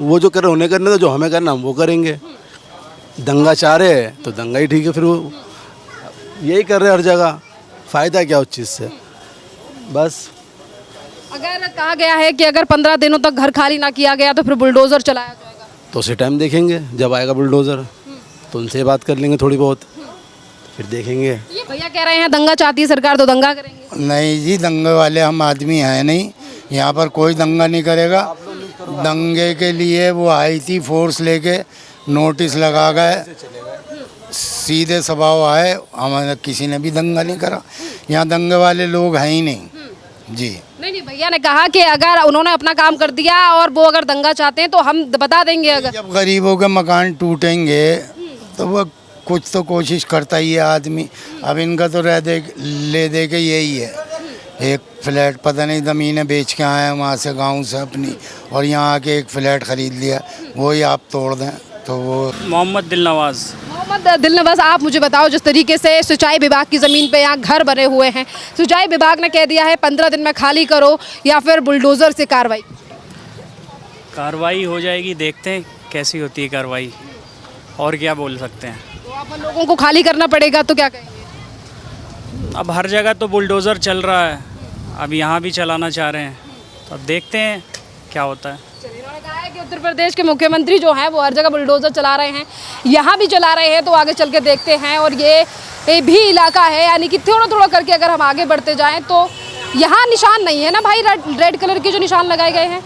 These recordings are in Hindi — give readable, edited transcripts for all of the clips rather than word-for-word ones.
वो जो कर रहे उन्हें करने दो, जो हमें करना हम वो करेंगे। दंगा चाह रहे हैं तो दंगा ही ठीक है, फिर वो यही कर रहे हैं हर जगह। फ़ायदा क्या उस चीज़ से, बस। अगर कहा गया है कि अगर 15 दिनों तक घर खाली ना किया गया तो फिर बुलडोज़र चलाया जाएगा, तो उसी टाइम देखेंगे जब आएगा बुलडोज़र, तो उनसे बात कर लेंगे थोड़ी बहुत, फिर देखेंगे। ये भैया कह रहे हैं दंगा चाहती है सरकार तो दंगा करेंगे। नहीं जी, दंगे वाले हम आदमी हैं नहीं, यहाँ पर कोई दंगा नहीं करेगा। दंगे के लिए वो आई थी फोर्स लेके, नोटिस लगा गए, सीधे स्वभाव आए, हमारे किसी ने भी दंगा नहीं करा। यहाँ दंगे वाले लोग हैं ही नहीं जी। नहीं भैया ने कहा कि अगर उन्होंने अपना काम कर दिया और वो अगर दंगा चाहते हैं तो हम बता देंगे। अगर जब गरीबों के मकान टूटेंगे तो वो कुछ तो कोशिश करता ही है आदमी। अब इनका तो ले दे के यही है, एक फ्लैट पता नहीं ज़मीनें बेच के आए हैं वहाँ से गांव से अपनी, और यहाँ आके एक फ्लैट ख़रीद लिया, वही आप तोड़ दें तो वो। मोहम्मद दिलनवाज। मोहम्मद दिलनवाज, आप मुझे बताओ, जिस तरीके से सिंचाई विभाग की ज़मीन पे यहाँ घर बने हुए हैं, सिंचाई विभाग ने कह दिया है 15 दिन में खाली करो या फिर बुलडोज़र से कार्रवाई हो जाएगी, देखते हैं कैसी होती है कार्रवाई, और क्या बोल सकते हैं। तो आप लोगों को खाली करना पड़ेगा तो क्या कहेंगे? अब हर जगह तो बुलडोज़र चल रहा है, अब यहाँ भी चलाना चाह रहे हैं, तो अब देखते हैं क्या होता है। इन्होंने कहा है कि उत्तर प्रदेश के मुख्यमंत्री जो हैं वो हर जगह बुलडोज़र चला रहे हैं, यहाँ भी चला रहे हैं, तो आगे चल के देखते हैं। और ये भी इलाका है, यानी कि थोड़ा थोड़ा करके अगर हम आगे बढ़ते जाएं तो यहाँ निशान नहीं है ना भाई, रेड कलर के जो निशान लगाए गए हैं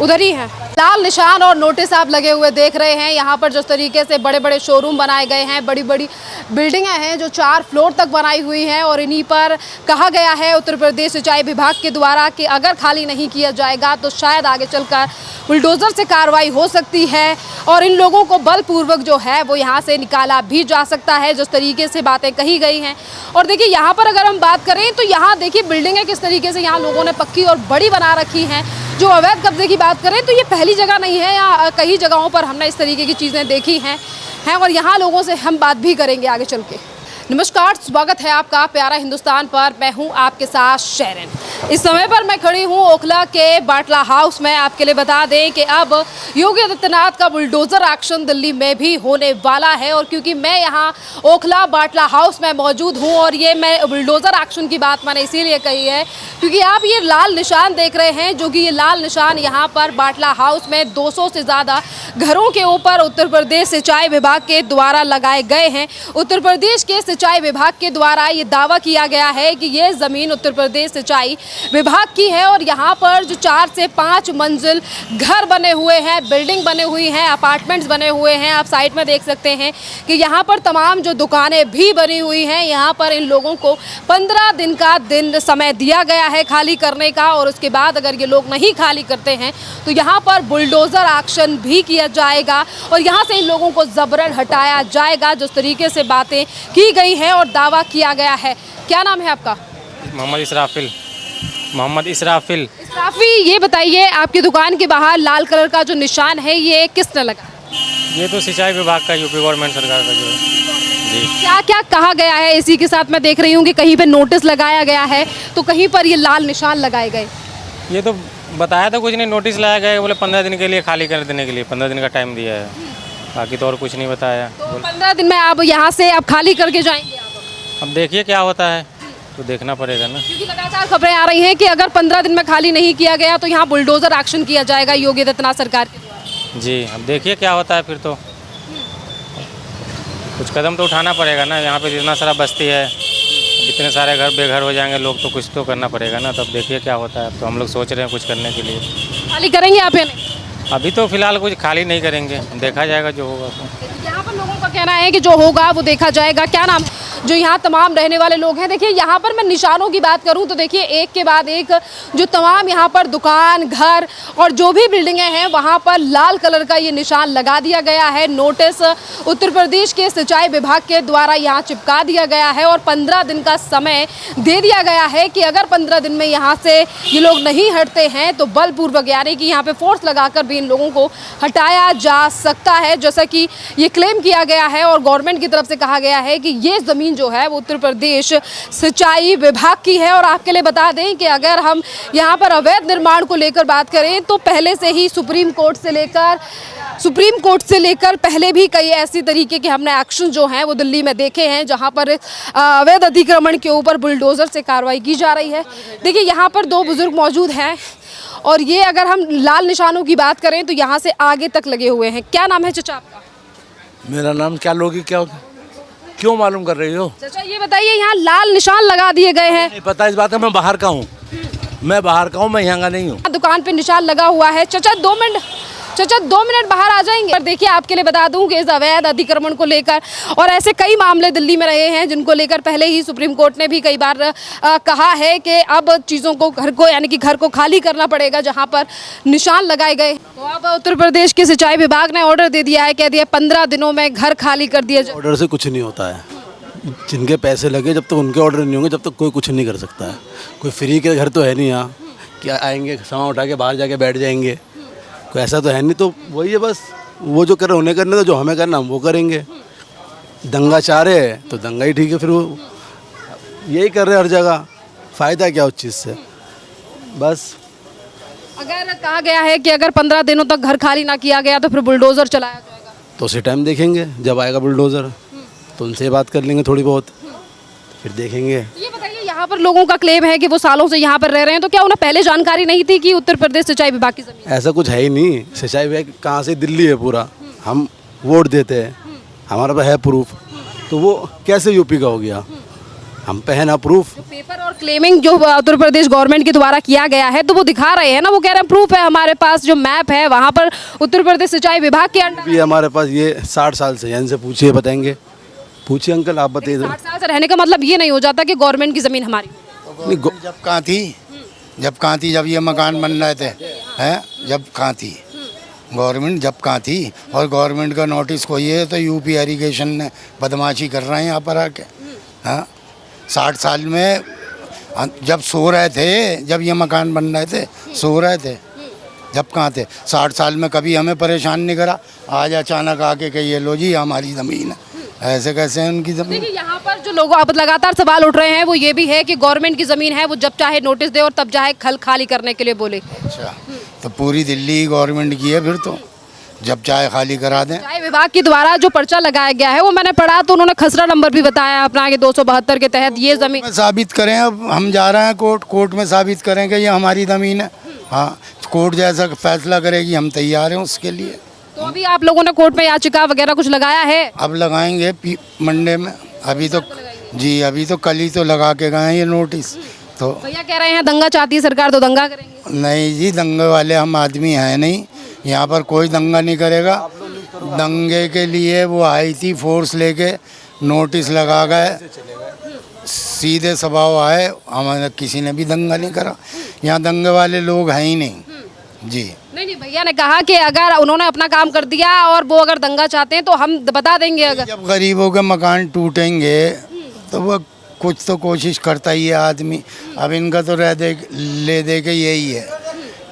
उधर ही हैं लाल निशान और नोटिस आप लगे हुए देख रहे हैं। यहाँ पर जिस तरीके से बड़े बड़े शोरूम बनाए गए हैं, बड़ी बड़ी बिल्डिंगें हैं जो 4 फ्लोर तक बनाई हुई हैं, और इन्हीं पर कहा गया है उत्तर प्रदेश सिंचाई विभाग के द्वारा कि अगर खाली नहीं किया जाएगा तो शायद आगे चलकर बुलडोज़र से कार्रवाई हो सकती है और इन लोगों को बलपूर्वक जो है वो यहाँ से निकाला भी जा सकता है, जिस तरीके से बातें कही गई हैं। और देखिए यहाँ पर अगर हम बात करें तो यहाँ देखिए बिल्डिंगें किस तरीके से यहाँ लोगों ने पक्की और बड़ी बना रखी हैं। जो अवैध कब्जे की बात करें तो ये पहली जगह नहीं है, या कई जगहों पर हमने इस तरीके की चीज़ें देखी हैं और यहाँ लोगों से हम बात भी करेंगे आगे चल के। नमस्कार, स्वागत है आपका प्यारा हिंदुस्तान पर। मैं हूँ आपके साथ शेरन। इस समय पर मैं खड़ी हूँ ओखला के बाटला हाउस में। आपके लिए बता दें कि अब योगी आदित्यनाथ का बुलडोज़र एक्शन दिल्ली में भी होने वाला है, और क्योंकि मैं यहाँ ओखला बाटला हाउस में मौजूद हूँ और ये मैं बुलडोज़र एक्शन की बात मैंने इसीलिए कही है क्योंकि आप ये लाल निशान देख रहे हैं, जो कि ये लाल निशान यहाँ पर बाटला हाउस में 200 से ज़्यादा घरों के ऊपर उत्तर प्रदेश सिंचाई विभाग के द्वारा लगाए गए हैं। उत्तर प्रदेश के सिंचाई विभाग के द्वारा ये दावा किया गया है कि ये ज़मीन उत्तर प्रदेश सिंचाई विभाग की है, और यहाँ पर जो 4 से 5 मंजिल घर बने हुए हैं, बिल्डिंग बने हुई हैं, अपार्टमेंट्स बने हुए हैं। आप साइड में देख सकते हैं कि यहाँ पर तमाम जो दुकानें भी बनी हुई हैं। यहाँ पर इन लोगों को 15 दिन का समय दिया गया है खाली करने का, और उसके बाद अगर ये लोग नहीं खाली करते हैं तो यहाँ पर बुलडोज़र एक्शन भी किया जाएगा और यहाँ से इन लोगों को ज़बरन हटाया जाएगा, जिस तरीके से बातें की गई हैं और दावा किया गया है। क्या नाम है आपका? मोहम्मद इसराफिल। इसराफी, ये बताइए आपकी दुकान के बाहर लाल कलर का जो निशान है ये किसने लगा? ये तो सिंचाई विभाग का, यूपी गवर्नमेंट सरकार का जो है जी। क्या क्या कहा गया है? इसी के साथ मैं देख रही हूँ कि कहीं पे नोटिस लगाया गया है तो कहीं पर ये लाल निशान लगाए गए। ये तो बताया था कुछ नहीं, नोटिस लाया गया, बोले 15 दिन के लिए खाली कर देने के लिए 15 दिन का टाइम दिया है, बाकी तो और कुछ नहीं बताया। तो 15 दिन में आप यहाँ से अब खाली करके जाएंगे? अब देखिए क्या होता है, तो देखना पड़ेगा ना, क्योंकि लगातार खबरें आ रही हैं कि अगर 15 दिन में खाली नहीं किया गया तो यहाँ बुलडोज़र एक्शन किया जाएगा योगी आदित्यनाथ सरकार के द्वारा। जी। अब देखिए क्या होता है, फिर तो कुछ कदम तो उठाना पड़ेगा ना। यहाँ पे जितना सारा बस्ती है, इतने सारे घर बेघर हो जाएंगे लोग, तो कुछ तो करना पड़ेगा ना। तब देखिए क्या होता है। तो हम लोग सोच रहे हैं कुछ करने के लिए। खाली करेंगे आप या नहीं? अभी तो फिलहाल कुछ खाली नहीं करेंगे, देखा जाएगा जो होगा। यहाँ पर लोगों का कहना है कि जो होगा वो देखा जाएगा। क्या नाम है जो यहाँ तमाम रहने वाले लोग हैं? देखिए यहाँ पर मैं निशानों की बात करूँ तो देखिए एक के बाद एक जो तमाम यहाँ पर दुकान, घर और जो भी बिल्डिंगें हैं वहाँ पर लाल कलर का ये निशान लगा दिया गया है। नोटिस उत्तर प्रदेश के सिंचाई विभाग के द्वारा यहाँ चिपका दिया गया है और 15 दिन का समय दे दिया गया है कि अगर 15 दिन में यहाँ से ये लोग नहीं हटते हैं तो बलपूर्वक, यानी कि यहाँ पे फोर्स लगाकर भी इन लोगों को हटाया जा सकता है, जैसा कि ये क्लेम किया गया है। और गवर्नमेंट की तरफ से कहा गया है कि ये ज़मीन ज़मीन जो है वो उत्तर प्रदेश सिंचाई विभाग की है। और आपके लिए बता दें कि अगर हम यहाँ पर अवैध निर्माण को लेकर बात करें तो पहले से ही सुप्रीम कोर्ट से लेकर पहले भी कई ऐसी तरीके के हमने एक्शन जो हैं वो दिल्ली में देखे हैं, जहाँ पर अवैध अतिक्रमण के ऊपर बुलडोज़र से कार्रवाई की जा रही है। देखिए यहाँ पर दो बुजुर्ग मौजूद हैं और ये अगर हम लाल निशानों की बात करें तो यहाँ से आगे तक लगे हुए हैं। क्या नाम है चाचा आपका? मेरा नाम क्या लोगी क्या होगा? क्यों मालूम कर रही हो? चाचा ये बताइए, यहाँ लाल निशान लगा दिए गए हैं। नहीं पता इस बात का, मैं बाहर का हूँ, मैं यहाँ का नहीं हूँ। दुकान पे निशान लगा हुआ है। चाचा 2 मिनट बाहर आ जाएंगे। और देखिए आपके लिए बता दूं कि इस अवैध अतिक्रमण को लेकर और ऐसे कई मामले दिल्ली में रहे हैं जिनको लेकर पहले ही सुप्रीम कोर्ट ने भी कई बार कहा है कि अब चीज़ों को घर को खाली करना पड़ेगा जहां पर निशान लगाए गए। तो अब उत्तर प्रदेश के सिंचाई विभाग ने ऑर्डर दे दिया है, कह दिया 15 दिनों में घर खाली कर दिया जाए। ऑर्डर से कुछ नहीं होता है, जिनके पैसे लगे जब तक उनके ऑर्डर नहीं होंगे जब तक कोई कुछ नहीं कर सकता है। कोई फ्री के घर तो है नहीं यहाँ कि आएंगे सामान उठा के बाहर जाके बैठ जाएंगे, कोई ऐसा तो है नहीं। तो वही है बस, वो जो कर रहे उन्हें करने, तो जो हमें करना हम वो करेंगे। दंगा चाह रहे हैं तो दंगा ही ठीक है, फिर वो यही कर रहे हैं हर जगह। फ़ायदा क्या उस चीज़ से? बस अगर कहा गया है कि अगर 15 दिनों तक घर खाली ना किया गया तो फिर बुलडोज़र चलाया जाएगा, तो उसी टाइम देखेंगे जब आएगा बुलडोज़र, तो उनसे बात कर लेंगे थोड़ी बहुत, फिर देखेंगे। ये बताइए, यहाँ पर लोगों का क्लेम है कि वो सालों से यहाँ पर रह रहे हैं, तो क्या उन्हें पहले जानकारी नहीं थी कि उत्तर प्रदेश सिंचाई विभाग की ज़मीन? ऐसा कुछ है ही नहीं। सिंचाई विभाग कहाँ से, दिल्ली है पूरा। हम वोट देते हैं, हमारे पास है प्रूफ, तो वो कैसे यूपी का हो गया? हम पे है ना प्रूफ। जो पेपर और क्लेमिंग जो उत्तर प्रदेश गवर्नमेंट के द्वारा किया गया है तो वो दिखा रहे हैं ना, वो कह रहे हैं प्रूफ है हमारे पास, जो मैप है वहाँ पर उत्तर प्रदेश सिंचाई विभाग के अंडर भी हमारे पास ये 60 साल से, इनसे पूछिए बताएंगे। पूछिए अंकल, आप बताइए। 60 साल से रहने का मतलब ये नहीं हो जाता कि गवर्नमेंट की ज़मीन हमारी। जब कहाँ थी जब ये मकान बन रहे थे, हैं? जब कहाँ थी गवर्नमेंट, जब कहाँ थी? और गवर्नमेंट का नोटिस कोई है तो यूपी इरिगेशन ने बदमाशी कर रहे हैं यहाँ पर आके। हाँ, 60 साल में जब सो रहे थे, जब ये मकान बन रहे थे सो रहे थे, जब कहाँ थे? 60 साल में कभी हमें परेशान नहीं करा। आज अचानक आके कि ये लो जी हमारी ज़मीन है, ऐसे कैसे है उनकी ज़मीन? देखिए यहाँ पर जो लोग अब लगातार सवाल उठ रहे हैं वो ये भी है कि गवर्नमेंट की ज़मीन है, वो जब चाहे नोटिस दे और तब चाहे खाली करने के लिए बोले। अच्छा, तो पूरी दिल्ली गवर्नमेंट की है, फिर तो जब चाहे खाली करा दें। सिंचाई विभाग के द्वारा जो पर्चा लगाया गया है वो मैंने पढ़ा तो उन्होंने खसरा नंबर भी बताया अपना कि 272 के तहत ये ज़मीन साबित करें। अब हम जा रहे हैं कोर्ट में साबित करें कि ये हमारी ज़मीन है। हाँ, कोर्ट जैसा फैसला करेगी हम तैयार हैं उसके लिए। तो अभी आप लोगों ने कोर्ट में याचिका वगैरह कुछ लगाया है? अब लगाएंगे मंडे में। अभी तो जी, अभी तो कल ही तो लगा के गए हैं ये नोटिस। तो भैया कह रहे हैं दंगा चाहती है सरकार तो दंगा करेंगे। नहीं जी, दंगे वाले हम आदमी हैं नहीं, यहाँ पर कोई दंगा नहीं करेगा। दंगे के लिए वो आई थी फोर्स लेके, नोटिस लगा गए, सीधे स्वभाव आए, हमारे किसी ने भी दंगा नहीं करा। यहाँ दंगे वाले लोग हैं ही नहीं जी। नहीं भैया ने कहा कि अगर उन्होंने अपना काम कर दिया और वो अगर दंगा चाहते हैं तो हम बता देंगे। अगर जब गरीबों के मकान टूटेंगे तो वो कुछ तो कोशिश करता ही है आदमी। अब इनका तो ले दे के यही है,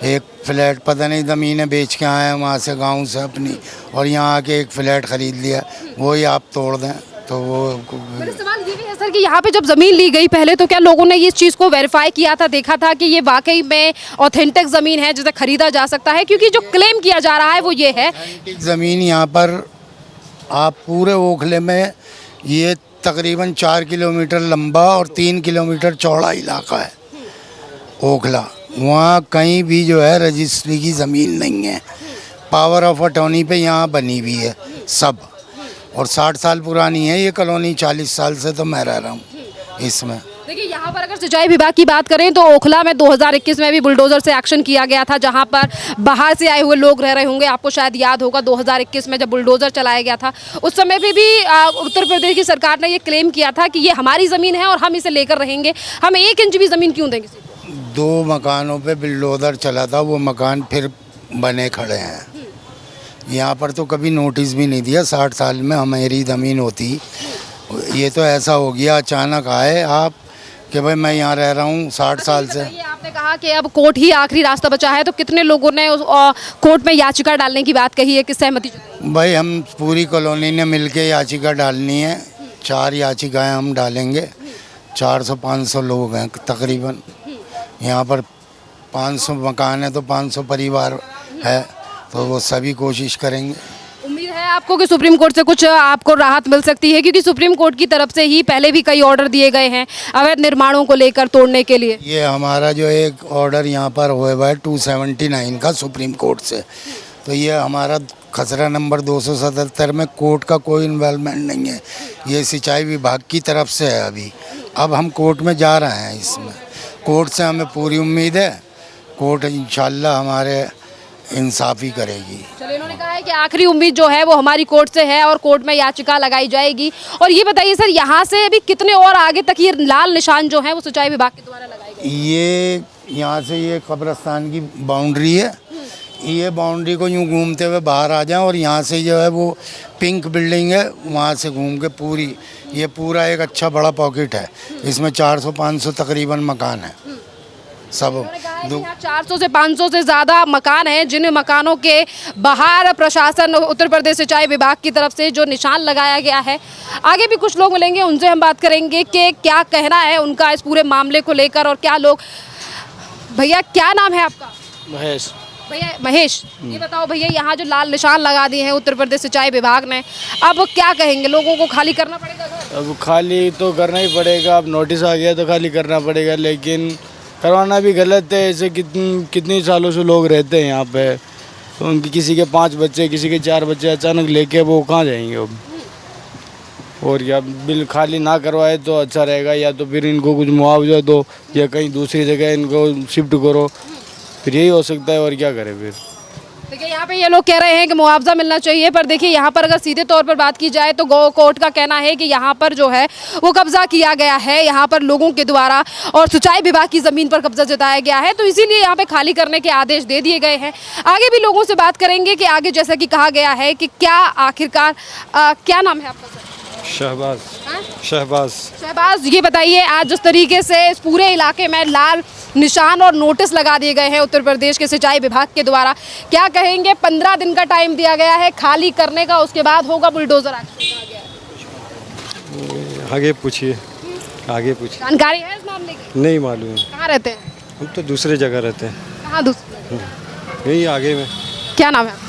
एक फ्लैट पता नहीं ज़मीनें बेच के आए हैं वहाँ से गांव से अपनी, और यहाँ आके एक फ्लैट ख़रीद लिया, वही आप तोड़ दें तो वो। मेरा सवाल ये भी है सर कि यहाँ पे जब ज़मीन ली गई पहले तो क्या लोगों ने इस चीज़ को वेरीफाई किया था, देखा था कि ये वाकई में ऑथेंटिक ज़मीन है जिसे ख़रीदा जा सकता है? क्योंकि जो क्लेम किया जा रहा है वो ये है ज़मीन यहाँ पर आप पूरे ओखले में, ये तकरीबन 4 किलोमीटर लंबा और 3 किलोमीटर चौड़ा इलाका है ओखला। वहाँ कहीं भी जो है रजिस्ट्री की ज़मीन नहीं है। पावर ऑफ अटॉर्नी पे यहाँ बनी हुई है सब, और 60 साल पुरानी है ये कॉलोनी। 40 साल से तो मैं रह रहा हूँ इसमें। देखिए यहाँ पर अगर सिंचाई विभाग की बात करें तो ओखला में 2021 में भी बुलडोज़र से एक्शन किया गया था, जहाँ पर बाहर से आए हुए लोग रह रहे होंगे। आपको शायद याद होगा 2021 में जब बुलडोज़र चलाया गया था उस समय पे भी उत्तर प्रदेश की सरकार ने ये क्लेम किया था कि ये हमारी ज़मीन है और हम इसे लेकर रहेंगे, हम 1 इंच भी ज़मीन क्यों दें किसी को। 2 मकानों पे बुलडोज़र चला था, वो मकान फिर बने खड़े हैं। यहाँ पर तो कभी नोटिस भी नहीं दिया। 60 साल में हमारी ज़मीन होती, ये तो ऐसा हो गया अचानक आए आप कि भाई मैं यहाँ रह रहा हूँ 60 साल से। आपने कहा कि अब कोर्ट ही आखिरी रास्ता बचा है, तो कितने लोगों ने उस कोर्ट में याचिका डालने की बात कही है, किस सहमति? भाई हम पूरी कॉलोनी ने मिलके याचिका डालनी है, 4 याचिकाएं हम डालेंगे। 400-500 लोग हैं तकरीबन। यहाँ पर 500 मकान है तो 500 परिवार है, तो वो सभी कोशिश करेंगे। उम्मीद है आपको कि सुप्रीम कोर्ट से कुछ आपको राहत मिल सकती है, क्योंकि सुप्रीम कोर्ट की तरफ से ही पहले भी कई ऑर्डर दिए गए हैं अवैध निर्माणों को लेकर तोड़ने के लिए। ये हमारा जो एक ऑर्डर यहाँ पर हुआ है 279 का सुप्रीम कोर्ट से, तो ये हमारा खसरा नंबर 277 में कोर्ट का कोई इन्वॉल्वमेंट नहीं है, ये सिंचाई विभाग की तरफ से है। अभी अब हम कोर्ट में जा रहे हैं, इसमें कोर्ट से हमें पूरी उम्मीद है, कोर्ट इंशाल्लाह हमारे इंसाफ़ी करेगी। चलिए, इन्होंने कहा है कि आखिरी उम्मीद जो है वो हमारी कोर्ट से है और कोर्ट में याचिका लगाई जाएगी। और ये बताइए सर, यहाँ से अभी कितने और आगे तक ये लाल निशान जो है वो सिंचाई विभाग के द्वारा लगाए गए? ये यहाँ से ये कब्रिस्तान की बाउंड्री है, ये बाउंड्री को यूँ घूमते हुए बाहर आ जाएं और यहाँ से जो है वो पिंक बिल्डिंग है, वहाँ से घूम के पूरी ये पूरा एक अच्छा बड़ा पॉकेट है। इसमें 400-500 तकरीबन मकान है सब। उन्होंने कहा है कि यहाँ 400 से 500 से ज़्यादा मकान हैं, जिन मकानों के बाहर प्रशासन उत्तर प्रदेश सिंचाई विभाग की तरफ से जो निशान लगाया गया है। आगे भी कुछ लोग मिलेंगे, उनसे हम बात करेंगे कि क्या कहना है उनका इस पूरे मामले को लेकर और क्या लोग। भैया, क्या नाम है आपका? महेश। भैया महेश, ये बताओ भैया, यहाँ जो लाल निशान लगा दिए हैं उत्तर प्रदेश सिंचाई विभाग ने, अब क्या कहेंगे? लोगों को खाली करना पड़ेगा घर? अब खाली तो करना ही पड़ेगा, अब नोटिस आ गया तो खाली करना पड़ेगा, लेकिन करवाना भी गलत है। ऐसे कितनी सालों से लोग रहते हैं यहाँ पे, तो उनकी किसी के 5 बच्चे, किसी के 4 बच्चे अचानक लेके वो कहाँ जाएंगे अब? और या बिल खाली ना करवाए तो अच्छा रहेगा, या तो फिर इनको कुछ मुआवजा दो या कहीं दूसरी जगह इनको शिफ्ट करो, फिर यही हो सकता है। और क्या करें फिर? देखिए, यहाँ पे ये लोग कह रहे हैं कि मुआवजा मिलना चाहिए, पर देखिए यहाँ पर अगर सीधे तौर पर बात की जाए तो गो कोर्ट का कहना है कि यहाँ पर जो है वो कब्जा किया गया है यहाँ पर लोगों के द्वारा, और सिंचाई विभाग की ज़मीन पर कब्जा जताया गया है, तो इसीलिए यहाँ पे खाली करने के आदेश दे दिए गए हैं। आगे भी लोगों से बात करेंगे कि आगे जैसा कि कहा गया है कि क्या आखिरकार क्या नाम है आपका सर? शहबाज। हाँ? शहबाज, ये बताइए, आज जिस तरीके से इस पूरे इलाके में लाल निशान और नोटिस लगा दिए गए हैं उत्तर प्रदेश के सिंचाई विभाग के द्वारा, क्या कहेंगे? 15 दिन का टाइम दिया गया है खाली करने का, उसके बाद होगा बुलडोजर एक्शन। आगे पूछिए, आगे पूछिए। जानकारी है इस मामले की? नहीं मालूम है, कहाँ रहते हैं? हम तो दूसरे जगह रहते हैं। कहाँ दूसरी? यही आगे में। क्या नाम है आपका?